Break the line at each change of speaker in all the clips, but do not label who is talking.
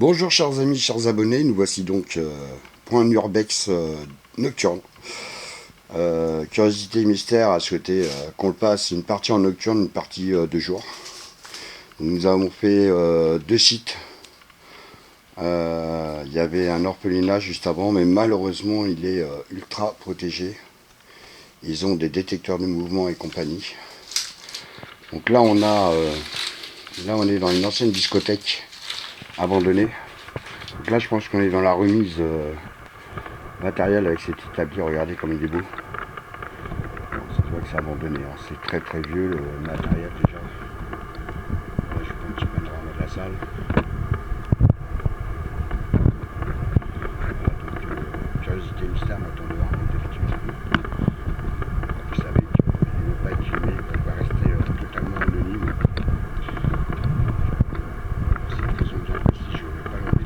Bonjour chers amis, chers abonnés, nous voici donc pour un urbex nocturne. Curiosité Mystère a souhaité qu'on le passe une partie en nocturne, une partie de jour. Nous avons fait deux sites. Il y avait un orphelinat juste avant, mais malheureusement il est ultra protégé. Ils ont des détecteurs de mouvement et compagnie. Donc là on est dans une ancienne discothèque abandonnée. Donc là je pense qu'on est dans la remise matériel avec cet établi, regardez comme il est beau. Ça se voit que c'est abandonné, hein. C'est très très vieux le matériel déjà. Là je fais un petit panorama de la salle. Voilà, donc Curiosité Mystère m'attend dehors comme d'habitude. Vous savez qu'il ne veut pas être filmé, il va rester totalement anonyme. C'est très ambiance aussi, je ne vais pas l'embêter.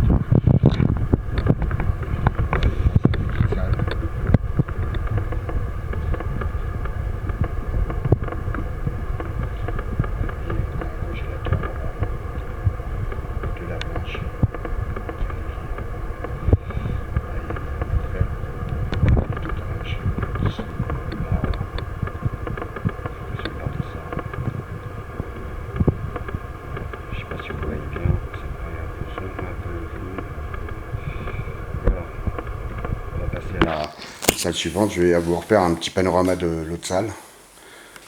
Salle suivante, je vais vous refaire un petit panorama de l'autre salle.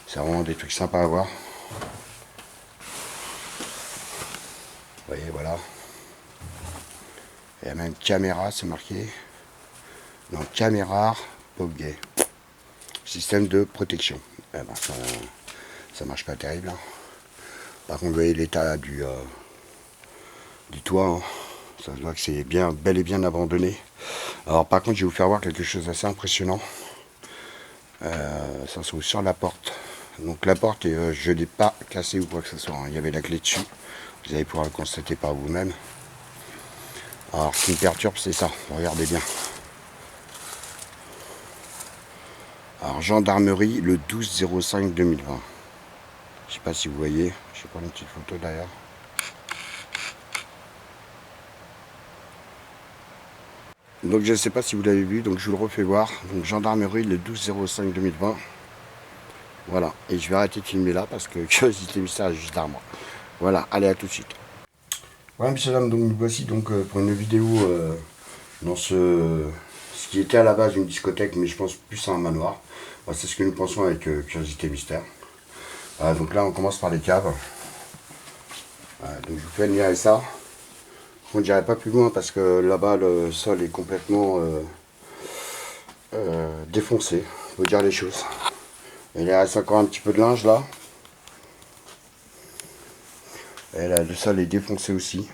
C'est vraiment des trucs sympas à voir. Vous voyez, voilà. Il y a même caméra, c'est marqué. Donc caméra, pop gay. Système de protection. Eh ben, ça marche pas terrible. Hein. Par contre, vous voyez l'état du toit. Hein. Ça se voit que c'est bien, bel et bien abandonné. Alors par contre, je vais vous faire voir quelque chose d'assez impressionnant. Ça se trouve sur la porte. Donc la porte, je ne l'ai pas cassée ou quoi que ce soit. Hein. Il y avait la clé dessus. Vous allez pouvoir le constater par vous-même. Alors ce qui me perturbe, c'est ça. Regardez bien. Alors gendarmerie le 12-05-2020. Je sais pas si vous voyez. Je vais prendre une petite photo d'ailleurs. Donc je ne sais pas si vous l'avez vu, donc je vous le refais voir. Donc gendarmerie le 12-05-2020. Voilà, et je vais arrêter de filmer là parce que Curiosité Mystère est juste derrière moi. Voilà, allez à tout de suite. Voilà messieurs dames, donc nous voici donc pour une vidéo dans ce qui était à la base une discothèque, mais je pense plus à un manoir. Voilà, c'est ce que nous pensons avec Curiosité Mystère. Donc là on commence par les caves. Donc je vous fais admirer ça. On ne dirait pas plus loin parce que là-bas le sol est complètement défoncé, faut dire les choses. Il reste encore un petit peu de linge là. Et là, le sol est défoncé aussi.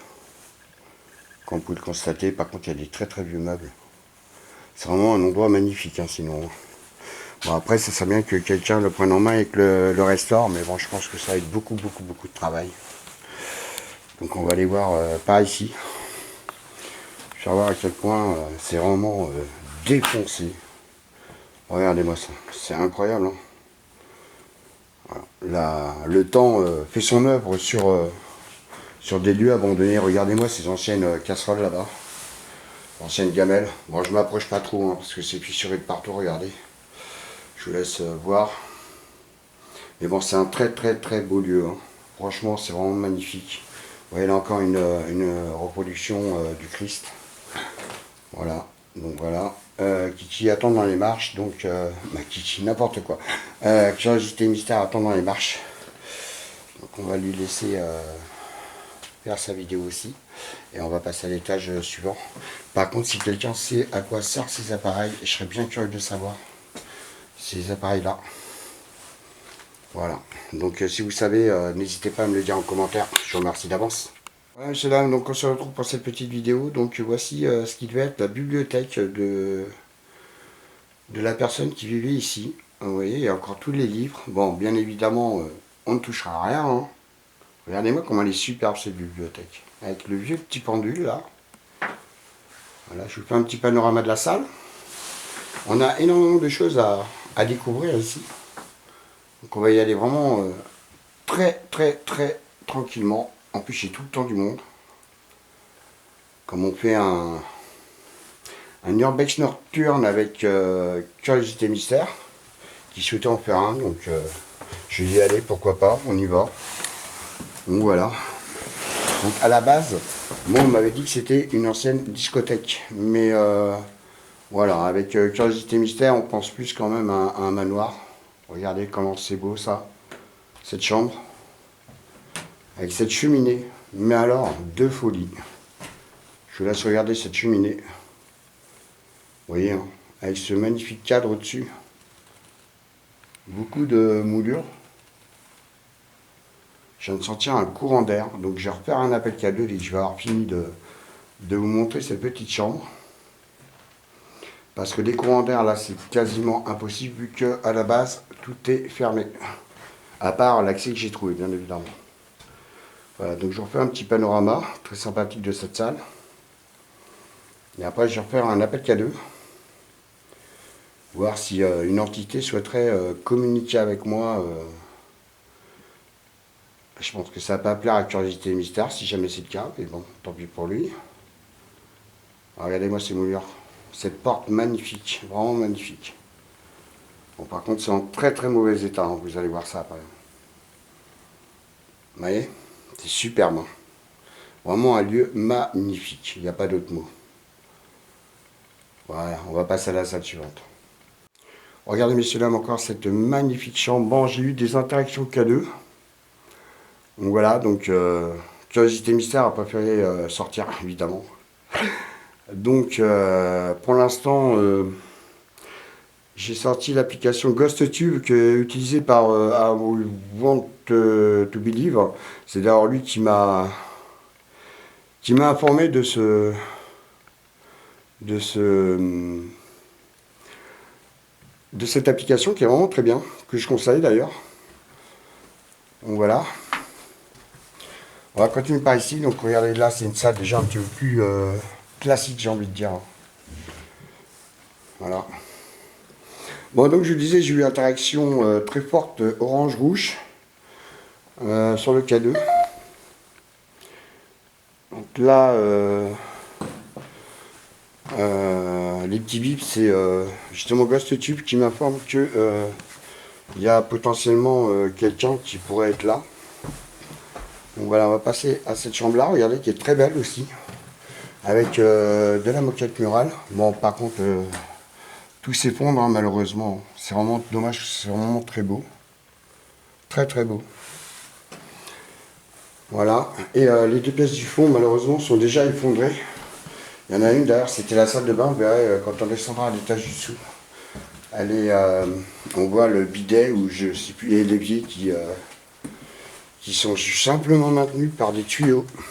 Comme vous pouvez le constater, par contre il y a des très très vieux meubles. C'est vraiment un endroit magnifique hein, sinon. Bon après ça serait bien que quelqu'un le prenne en main et que le restaure, mais bon je pense que ça va être beaucoup de travail. Donc on va aller voir par ici. Je vais voir à quel point c'est vraiment défoncé. Regardez-moi ça, c'est incroyable. Hein. Voilà. Le temps fait son œuvre sur des lieux abandonnés. Regardez-moi ces anciennes casseroles là-bas. Anciennes gamelles. Bon, je m'approche pas trop hein, parce que c'est fissuré de partout, regardez. Je vous laisse voir. Mais bon, c'est un très beau lieu. Hein. Franchement, c'est vraiment magnifique. Vous voyez là encore une reproduction du Christ. Voilà. Donc voilà. Kiki attend dans les marches. Donc, Kiki, n'importe quoi. Curiosité Mystère attend dans les marches. Donc on va lui laisser faire sa vidéo aussi. Et on va passer à l'étage suivant. Par contre, si quelqu'un sait à quoi servent ces appareils, je serais bien curieux de savoir. Ces appareils-là. Voilà. Donc si vous savez, n'hésitez pas à me le dire en commentaire. Je vous remercie d'avance. Voilà, messieurs, dames, donc on se retrouve pour cette petite vidéo. Donc voici ce qui devait être la bibliothèque de la personne qui vivait ici. Vous voyez, il y a encore tous les livres. Bon, bien évidemment, on ne touchera à rien. Hein. Regardez-moi comment elle est superbe cette bibliothèque. Avec le vieux petit pendule là. Voilà, je vous fais un petit panorama de la salle. On a énormément de choses à découvrir ici. Donc on va y aller vraiment très tranquillement. En plus j'ai tout le temps du monde. comme on fait un urbex nocturne avec Curiosité Mystère, qui souhaitait en faire un, donc je lui ai dit allez, pourquoi pas, on y va. Donc voilà. Donc à la base, moi on m'avait dit que c'était une ancienne discothèque, mais voilà, avec Curiosité Mystère, on pense plus quand même à un manoir. Regardez comment c'est beau ça, cette chambre, avec cette cheminée, mais alors de folie. Je vous laisse regarder cette cheminée. Vous voyez, hein, avec ce magnifique cadre au-dessus. Beaucoup de moulures. Je viens de sentir un courant d'air, donc je vais refaire un appel cadeau dès que je vais avoir fini de vous montrer cette petite chambre. Parce que des courants d'air là, c'est quasiment impossible vu que à la base tout est fermé. À part l'accès que j'ai trouvé, bien évidemment. Voilà, donc je refais un petit panorama très sympathique de cette salle. Et après, je vais refaire un appel cadeau. Voir si une entité souhaiterait communiquer avec moi. Je pense que ça va pas plaire à Curiosité et Mystère, si jamais c'est le cas, mais bon, tant pis pour lui. Alors, regardez-moi ces moulures. Cette porte magnifique, vraiment magnifique. Bon, par contre, c'est en très très mauvais état, hein, vous allez voir ça après. Vous voyez, c'est superbe. Hein. Vraiment un lieu magnifique, il n'y a pas d'autre mot. Voilà, on va passer à la salle suivante. Regardez, messieurs, dames, encore cette magnifique chambre. Bon, j'ai eu des interactions cadeaux. Donc voilà, donc Curiosité Mystère a préféré sortir, évidemment. Donc pour l'instant, j'ai sorti l'application GhostTube utilisée par I Want to Believe. C'est d'ailleurs lui qui m'a informé de cette application qui est vraiment très bien, que je conseille d'ailleurs. Donc voilà. On va continuer par ici. Donc regardez là, c'est une salle déjà un petit peu plus classique, j'ai envie de dire. Voilà. Bon, donc je vous disais, j'ai eu une interaction très forte orange-rouge sur le K2. Donc là, les petits bips, c'est justement GhostTube qui m'informe que il y a potentiellement quelqu'un qui pourrait être là. Donc voilà, on va passer à cette chambre-là, regardez, qui est très belle aussi, avec de la moquette murale. Bon, par contre, tout s'effondre, hein, malheureusement. C'est vraiment dommage, c'est vraiment très beau. Très très beau. Voilà, et les deux pièces du fond, malheureusement, sont déjà effondrées. Il y en a une, d'ailleurs, c'était la salle de bain, vous verrez, quand on descendra à l'étage du dessous. Elle est, on voit le bidet, ou je sais plus, les l'évier qui sont simplement maintenus par des tuyaux. Vous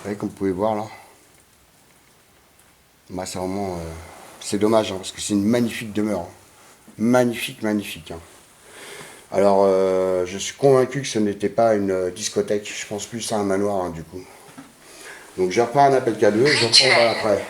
voyez, comme vous pouvez voir là. Bah, c'est vraiment, c'est dommage, hein, parce que c'est une magnifique demeure. Hein. Magnifique, magnifique. Hein. Alors, je suis convaincu que ce n'était pas une discothèque. Je pense plus à un manoir, hein, du coup. Donc, je reprends un appel cadeau et je reprendrai après.